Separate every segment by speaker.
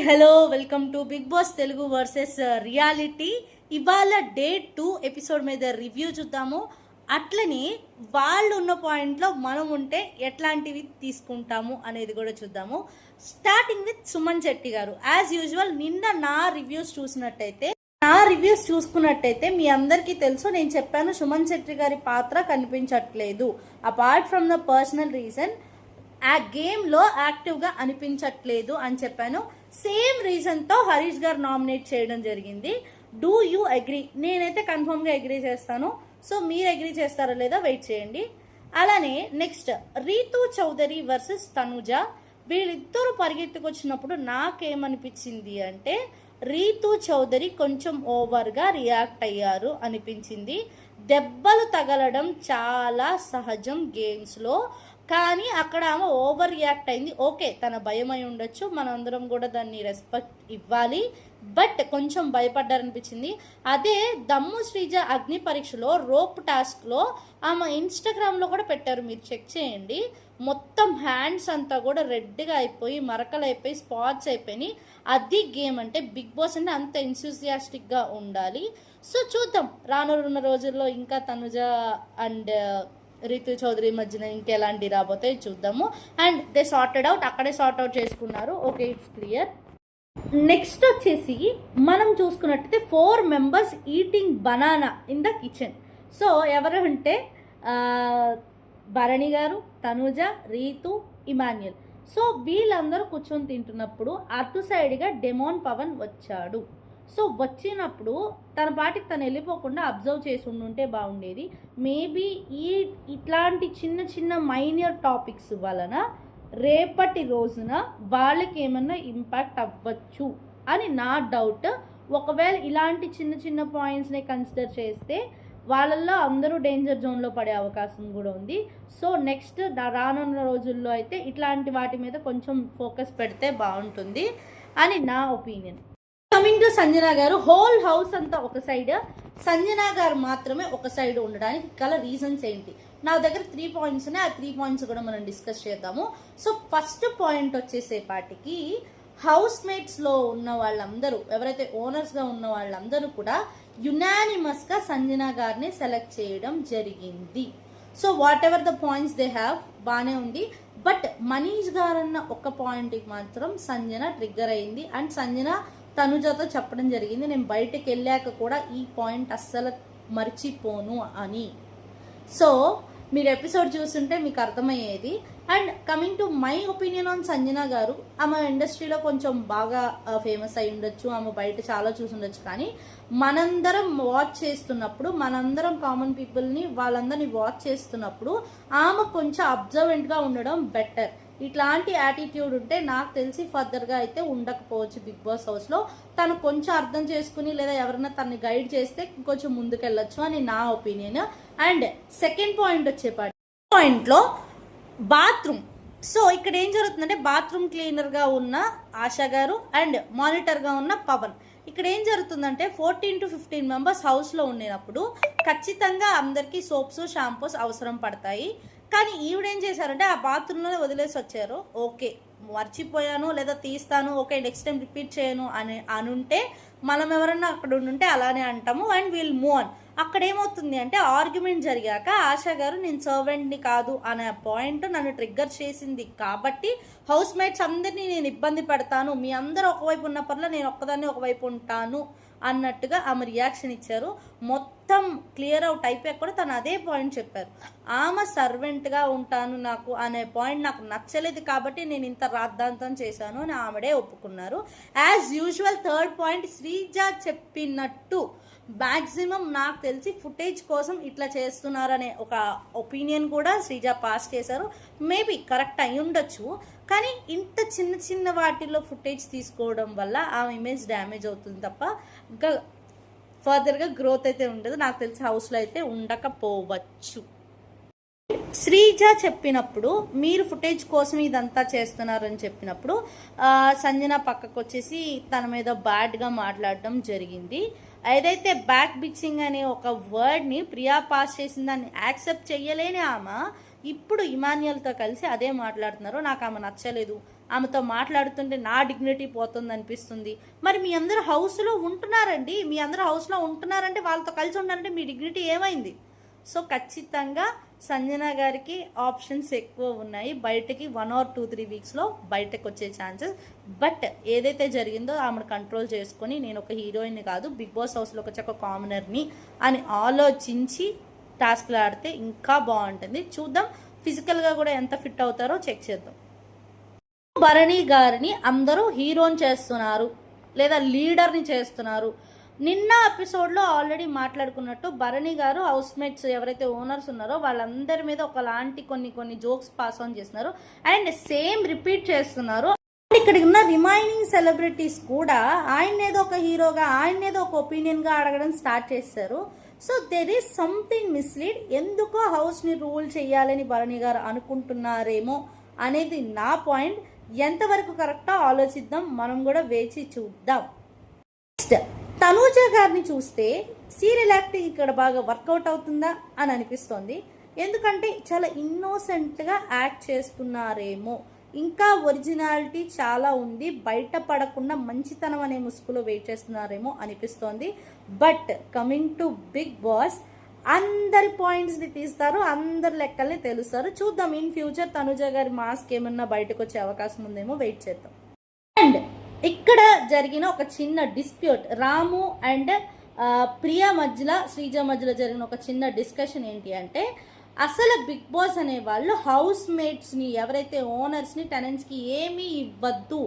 Speaker 1: Hello welcome to Bigg Boss Telugu versus reality. ఇవాళ day 2 episode మీద review చూద్దాము. అట్లనే వాళ్ళు ఉన్న పాయింట్లో మనం ఉంటే ఎట్లాంటివి తీసుకుంటాము అనేది కూడా చూద్దాము. స్టార్టింగ్ విత్ సుమన్ శెట్టి గారు. యాజ్ యూజువల్ నిన్న నా రివ్యూస్ చూసుకున్నట్టయితే మీ అందరికీ తెలుసు, నేను చెప్పాను సుమన్ శెట్టి గారి పాత్ర కనిపించట్లేదు. Apart from the personal reason ఆ గేమ్లో యాక్టివ్గా అనిపించట్లేదు అని చెప్పాను. సేమ్ రీజన్తో హరీష్ గారు నామినేట్ చేయడం జరిగింది. Do you agree? నేనైతే కన్ఫర్మ్గా అగ్రీ చేస్తాను. సో మీరు అగ్రీ చేస్తారో లేదో వెయిట్ చేయండి. అలానే నెక్స్ట్ రీతూ చౌదరి వర్సెస్ తనుజ. వీళ్ళిద్దరూ పరిగెత్తుకొచ్చినప్పుడు నాకేమనిపించింది అంటే రీతూ చౌదరి కొంచెం ఓవర్గా రియాక్ట్ అయ్యారు అనిపించింది. దెబ్బలు తగలడం చాలా సహజం గేమ్స్లో, కానీ అక్కడ ఆమె ఓవర్ రియాక్ట్ అయింది. ఓకే, తన భయం అయి ఉండొచ్చు, మనందరం కూడా దాన్ని రెస్పెక్ట్ ఇవ్వాలి. బట్ కొంచెం భయపడ్డారనిపించింది. అదే దమ్ము శ్రీజ అగ్ని పరీక్షలో రోప్ టాస్క్లో ఆమె ఇన్స్టాగ్రామ్లో కూడా పెట్టారు, మీరు చెక్ చేయండి. మొత్తం హ్యాండ్స్ అంతా కూడా రెడ్గా అయిపోయి మరకలు అయిపోయి స్పాట్స్ అయిపోయినాయి. అది గేమ్ అంటే బిగ్ బాస్ అంటే అంత ఎంతూజియాస్టిక్గా ఉండాలి. సో చూద్దాం రానున్న రోజుల్లో ఇంకా తనుజ అండ్ రీతూ చౌదరి మధ్యన ఇంకెలాంటి రాబోతాయి చూద్దాము. అండ్ దే సార్టెడ్ అవుట్, అక్కడే సార్ట్ అవుట్ చేసుకున్నారు. Okay, it's clear. నెక్స్ట్ వచ్చేసి మనం చూసుకున్నట్టయితే 4 members eating banana in the kitchen. So ఎవరు అంటే భరణి గారు, తనుజ, రీతు, ఇమాన్యుల్. సో వీళ్ళందరూ కూర్చొని తింటున్నప్పుడు అటు సైడ్గా డెమోన్ పవన్ వచ్చాడు. సో వచ్చినప్పుడు తన పాటికి తను వెళ్ళిపోకుండా అబ్జర్వ్ చేసి ఉండుంటే బాగుండేది. మేబీ ఇట్లాంటి చిన్న చిన్న మైనర్ టాపిక్స్ వలన రేపటి రోజున వాళ్ళకి ఏమన్నా ఇంపాక్ట్ అవ్వచ్చు అని నా డౌట్. ఒకవేళ ఇలాంటి చిన్న చిన్న పాయింట్స్ని కన్సిడర్ చేస్తే వాళ్ళల్లో అందరూ డేంజర్ జోన్లో పడే అవకాశం కూడా ఉంది. సో నెక్స్ట్ రానున్న రోజుల్లో అయితే ఇట్లాంటి వాటి మీద కొంచెం ఫోకస్ పెడితే బాగుంటుంది అని నా ఒపీనియన్. కమింగ్ టు సంజన గారు, హోల్ హౌస్ అంతా ఒక సైడ్, సంజన గారు మాత్రమే ఒక సైడ్ ఉండడానికి గల రీజన్స్ ఏంటి? నా దగ్గర 3 points ఉన్నాయి. ఆ 3 points కూడా మనం డిస్కస్ చేద్దాము. సో ఫస్ట్ పాయింట్ వచ్చేసేపాటికి హౌస్ మేట్స్లో ఉన్న వాళ్ళందరూ, ఎవరైతే ఓనర్స్గా ఉన్న వాళ్ళందరూ కూడా యునానిమస్గా సంజన గారిని సెలెక్ట్ చేయడం జరిగింది. So what ever the points they have బాగానే ఉంది. బట్ మనీష్ గారన్న ఒక పాయింట్కి మాత్రం సంజన ట్రిగ్గర్ అయింది. అండ్ సంజన తనుజతో చెప్పడం జరిగింది, నేను బయటకు వెళ్ళాక కూడా ఈ పాయింట్ అస్సలు మర్చిపోను అని. సో మీరు ఎపిసోడ్ చూస్తుంటే మీకు అర్థమయ్యేది. And coming to my opinion on Sanjana గారు, ఆమె ఇండస్ట్రీలో కొంచెం బాగా ఫేమస్ అయి ఉండొచ్చు, ఆమె బయట చాలా చూసి ఉండొచ్చు. కానీ మనందరం వాచ్ చేస్తున్నప్పుడు, మనందరం కామన్ పీపుల్ని వాళ్ళందరినీ వాచ్ చేస్తున్నప్పుడు ఆమె కొంచెం అబ్జర్వెంట్గా ఉండడం బెటర్. ఇట్లాంటి యాటిట్యూడ్ ఉంటే నాకు తెలిసి ఫర్దర్గా అయితే ఉండకపోవచ్చు బిగ్ బాస్ హౌస్లో. తను కొంచెం అర్థం చేసుకుని లేదా ఎవరైనా తనని గైడ్ చేస్తే కొంచెం ముందుకెళ్ళొచ్చు అని నా ఒపీనియన్. అండ్ సెకండ్ పాయింట్ పాయింట్లో బాత్రూమ్. సో ఇక్కడ ఏం జరుగుతుందంటే బాత్రూమ్ క్లీనర్గా ఉన్న ఆశా గారు అండ్ మానిటర్గా ఉన్న పవన్. ఇక్కడ ఏం జరుగుతుందంటే 14 to 15 members హౌస్లో ఉండేటప్పుడు ఖచ్చితంగా అందరికీ సోప్స్ షాంపూస్ అవసరం పడతాయి. కానీ ఈవిడేం చేశారంటే ఆ బాత్రూంలోనే వదిలేసి వచ్చారు. ఓకే, మర్చిపోయాను లేదా తీస్తాను, ఓకే నెక్స్ట్ టైం రిపీట్ చేయను అని అనుంటే మనం ఎవరన్నా అక్కడ ఉండుంటే అలానే అంటాము అండ్ వీల్ మూవ్ ఆన్. అక్కడ ఏమవుతుంది అంటే ఆర్గ్యుమెంట్ జరిగాక ఆశా గారు నేను సర్వెంట్ని కాదు అనే పాయింట్ నన్ను ట్రిగ్గర్ చేసింది కాబట్టి హౌస్ మేట్స్ అందరినీ నేను ఇబ్బంది పెడతాను, మీ అందరూ ఒకవైపు ఉన్నప్పట్లో నేను ఒక్కదాన్ని ఒకవైపు ఉంటాను అన్నట్టుగా ఆమె రియాక్షన్ ఇచ్చారు. మొత్తం క్లియర్ అవుట్ అయిపోయాక కూడా తను అదే పాయింట్ చెప్పారు, ఆమె సర్వెంట్గా ఉంటాను నాకు అనే పాయింట్ నాకు నచ్చలేదు కాబట్టి నేను ఇంత రాద్ధాంతం చేశాను అని ఆమెడే ఒప్పుకున్నారు. As usual third point Sreeja చెప్పినట్టు మ్యాక్సిమం నాకు తెలిసి ఫుటేజ్ కోసం ఇట్లా చేస్తున్నారనే ఒక ఒపీనియన్ కూడా శ్రీజ పాస్ చేశారు. మేబీ కరెక్ట్ అయి ఉండొచ్చు, కానీ ఇంత చిన్న చిన్న వాటిల్లో ఫుటేజ్ తీసుకోవడం వల్ల ఆ ఇమేజ్ డ్యామేజ్ అవుతుంది తప్ప ఇంకా ఫర్దర్గా గ్రోత్ అయితే ఉండదు. నాకు తెలిసి హౌస్లో అయితే ఉండకపోవచ్చు. శ్రీజ చెప్పినప్పుడు మీరు ఫుటేజ్ కోసం ఇదంతా చేస్తున్నారని చెప్పినప్పుడు సంజన పక్కకు వచ్చేసి తన మీద బ్యాడ్గా మాట్లాడడం జరిగింది. ఏదైతే బ్యాక్ బిచ్చింగ్ అనే ఒక వర్డ్ని ప్రియా పాస్ చేసిన దాన్ని యాక్సెప్ట్ చెయ్యలేని ఆమె ఇప్పుడు ఇమాన్యుయల్తో కలిసి అదే మాట్లాడుతున్నారు. నాకు ఆమె నచ్చలేదు, ఆమెతో మాట్లాడుతుంటే నా డిగ్నిటీ పోతుంది అనిపిస్తుంది. మరి మీ అందరూ హౌస్లో ఉంటున్నారండి, మీ అందరూ హౌస్లో ఉంటున్నారంటే వాళ్ళతో కలిసి ఉండాలంటే మీ డిగ్నిటీ ఏమైంది? సో ఖచ్చితంగా సంజన గారికి ఆప్షన్స్ ఎక్కువ ఉన్నాయి, బయటకి 1 or 2-3 వీక్స్లో బయటకు వచ్చే ఛాన్సెస్. బట్ ఏదైతే జరిగిందో ఆమెను కంట్రోల్ చేసుకొని నేను ఒక హీరోయిన్ కాదు, బిగ్ బాస్ హౌస్లోకి వచ్చి ఒక కామనర్ని అని ఆలోచించి టాస్క్లు ఆడితే ఇంకా బాగుంటుంది. చూద్దాం ఫిజికల్గా కూడా ఎంత ఫిట్ అవుతారో చెక్ చేద్దాం. భరణి గారిని అందరూ హీరోని చేస్తున్నారు లేదా లీడర్ని చేస్తున్నారు. నిన్న ఎపిసోడ్లో already మాట్లాడుకున్నట్టు Bharani garu house mates ఎవరైతే ఓనర్స్ ఉన్నారో వాళ్ళందరి మీద ఒకలాంటి కొన్ని జోక్స్ పాస్ ఆన్ చేస్తున్నారు అండ్ సేమ్ రిపీట్ చేస్తున్నారు. ఇక్కడ ఉన్న రిమైనింగ్ సెలబ్రిటీస్ కూడా ఆయన ఏదో ఒక హీరోగా, ఆయన ఏదో ఒక ఒపీనియన్గా అడగడం స్టార్ట్ చేస్తారు. So there is something mislead. ఎందుకో హౌస్ని రూల్ చేయాలని భరణి గారు అనుకుంటున్నారేమో అనేది నా పాయింట్. ఎంతవరకు కరెక్టో ఆలోచిద్దాం, మనం కూడా వేచి చూద్దాం. నెక్స్ట్ తనూజ గారిని చూస్తే సీరియల్ యాక్టింగ్ ఇక్కడ బాగా వర్కౌట్ అవుతుందా అని అనిపిస్తోంది. ఎందుకంటే చాలా ఇన్నోసెంట్గా యాక్ట్ చేస్తున్నారేమో, ఇంకా ఒరిజినాలిటీ చాలా ఉంది, బయటపడకుండా మంచితనం అనే ముసుగులో వెయిట్ చేస్తున్నారేమో అనిపిస్తోంది. But coming to Bigg Boss అందరి పాయింట్స్ని తీస్తారు, అందరి లెక్కల్ని తెలుస్తారు. చూద్దాం ఇన్ ఫ్యూచర్ తనుజ గారి మాస్క్ ఏమన్నా బయటకు వచ్చే అవకాశం ఉందేమో, వెయిట్ చేద్దాం. అండ్ ఇక్కడ జరిగిన ఒక చిన్న డిస్ప్యూట్, రాము అండ్ ప్రియా మధ్యలో, శ్రీజ మధ్యలో జరిగిన ఒక చిన్న డిస్కషన్ ఏంటి అంటే, అసలు బిగ్ బాస్ అనే వాళ్ళు హౌస్ మేట్స్ని, ఎవరైతే ఓనర్స్ని, టెనెంట్స్కి ఏమీ ఇవ్వద్దు,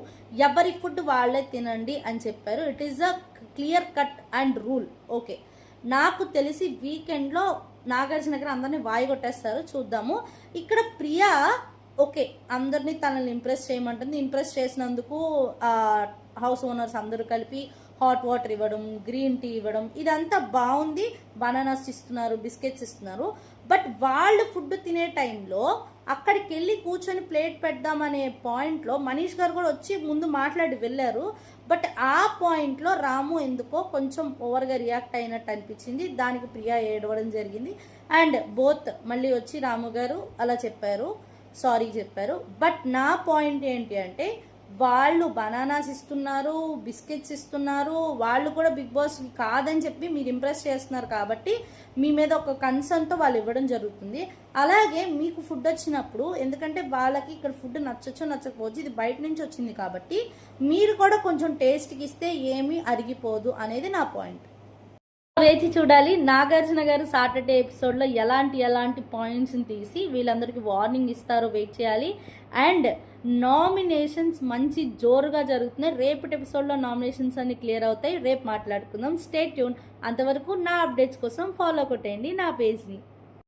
Speaker 1: ఎవరి ఫుడ్ వాళ్ళే తినండి అని చెప్పారు. It is a clear cut and rule. Okay, నాకు తెలిసి వీకెండ్లో నాగార్జున దగ్గర అందరినీ వాయి కొట్టేస్తారు, చూద్దాము. ఇక్కడ ప్రియా ఓకే అందరినీ తనని ఇంప్రెస్ చేయమంటుంది. ఇంప్రెస్ చేసినందుకు హౌస్ ఓనర్స్ అందరూ కలిపి హాట్ వాటర్ ఇవ్వడం, గ్రీన్ టీ ఇవ్వడం, ఇదంతా బాగుంది. బనానాస్ ఇస్తున్నారు, బిస్కెట్స్ ఇస్తున్నారు. బట్ వాళ్ళు ఫుడ్ తినే టైంలో అక్కడికి వెళ్ళి కూర్చొని ప్లేట్ పెడదామనే పాయింట్లో మనీష్ గారు కూడా వచ్చి ముందు మాట్లాడి వెళ్ళారు. బట్ ఆ పాయింట్లో రాము ఎందుకో కొంచెం ఓవర్గా రియాక్ట్ అయినట్టు అనిపించింది. దానికి ప్రియా ఏడవడం జరిగింది. అండ్ బోత్ మళ్ళీ వచ్చి రాము గారు అలా చెప్పారు, సారీ చెప్పారు. బట్ నా పాయింట్ ఏంటి అంటే, వాళ్ళు బనానాస్ ఇస్తున్నారు, బిస్కెట్స్ ఇస్తున్నారు, వాళ్ళు కూడా బిగ్ బాస్ కాదని చెప్పి మీరు ఇంప్రెస్ చేస్తున్నారు కాబట్టి మీ మీద ఒక కన్సర్న్తో వాళ్ళు ఇవ్వడం జరుగుతుంది. అలాగే మీకు ఫుడ్ వచ్చినప్పుడు, ఎందుకంటే వాళ్ళకి ఇక్కడ ఫుడ్ నచ్చచ్చు నచ్చకపోవచ్చు, ఇది బయట నుంచి వచ్చింది కాబట్టి మీరు కూడా కొంచెం టేస్ట్కి ఇస్తే ఏమీ అరిగిపోదు అనేది నా పాయింట్. వేచి చూడాలి నాగార్జున గారు సాటర్డే ఎపిసోడ్లో ఎలాంటి పాయింట్స్ని తీసి వీళ్ళందరికీ వార్నింగ్ ఇస్తారో వెయిట్ చేయాలి. అండ్ నామినేషన్స్ మంచి జోరుగా జరుగుతున్నాయి. రేపటి ఎపిసోడ్లో నామినేషన్స్ అన్ని క్లియర్ అవుతాయి, రేపు మాట్లాడుకుందాం. Stay tune. అంతవరకు నా అప్డేట్స్ కోసం ఫాలో కొట్టేయండి నా పేజ్ని.